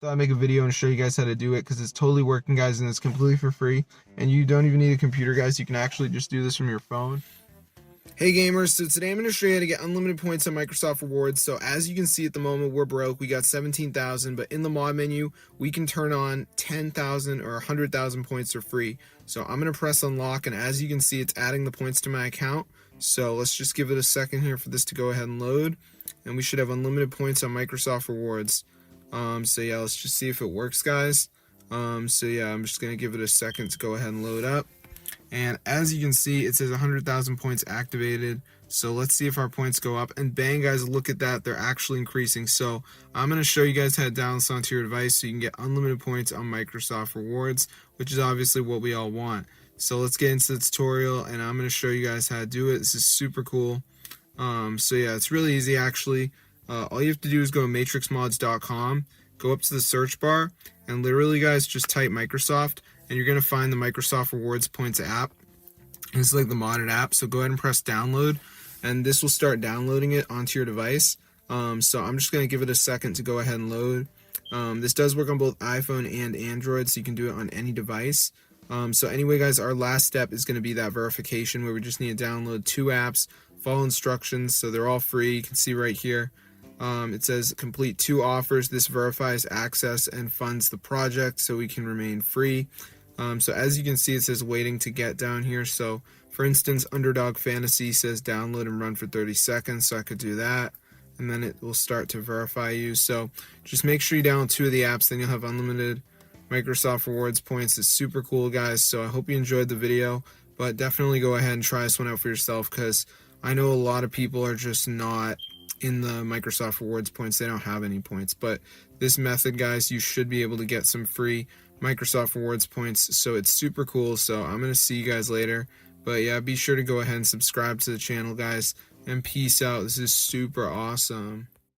Thought I'd make a video and show you guys how to do it because it's totally working, guys, and it's completely for free. And you don't even need a computer, guys. You can actually just do this from your phone. Hey gamers, so today I'm going to show you how to get unlimited points on Microsoft Rewards. So as you can see at the moment, we're broke. We got 17,000, but in the mod menu, we can turn on 10,000 or 100,000 points for free. So I'm going to press unlock, and as you can see, it's adding the points to my account. So let's just give it a second here for this to go ahead and load. And we should have unlimited points on Microsoft Rewards. So yeah, let's just see if it works, guys. So yeah, I'm just going to give it a second to go ahead and load up. And as you can see, it says 100,000 points activated. So let's see if our points go up. And bang, guys, look at that. They're actually increasing. So I'm going to show you guys how to download this onto your device so you can get unlimited points on Microsoft Rewards, which is obviously what we all want. So let's get into the tutorial, and I'm going to show you guys how to do it. This is super cool. So yeah, it's really easy, actually. All you have to do is go to matrixmods.com, go up to the search bar, and literally, guys, just type Microsoft, and you're going to find the Microsoft Rewards Points app. And it's like the modded app, so go ahead and press download, and this will start downloading it onto your device. So I'm just going to give it a second to go ahead and load. This does work on both iPhone and Android, so you can do it on any device. So anyway, guys, our last step is going to be that verification, where we just need to download 2 apps, follow instructions, so they're all free. You can see right here. It says complete 2 offers. This verifies access and funds the project so we can remain free. So as you can see, it says waiting to get down here. So for instance, Underdog Fantasy says download and run for 30 seconds. So I could do that, and then it will start to verify you. So just make sure you download 2 of the apps, then you'll have unlimited Microsoft Rewards points. It's super cool, guys. So I hope you enjoyed the video, but definitely go ahead and try this one out for yourself, because I know a lot of people are just not in the Microsoft Rewards points. They don't have any points, but this method, guys, you should be able to get some free Microsoft Rewards points, so it's super cool. So I'm going to see you guys later, but yeah, be sure to go ahead and subscribe to the channel, guys, and peace out. This is super awesome.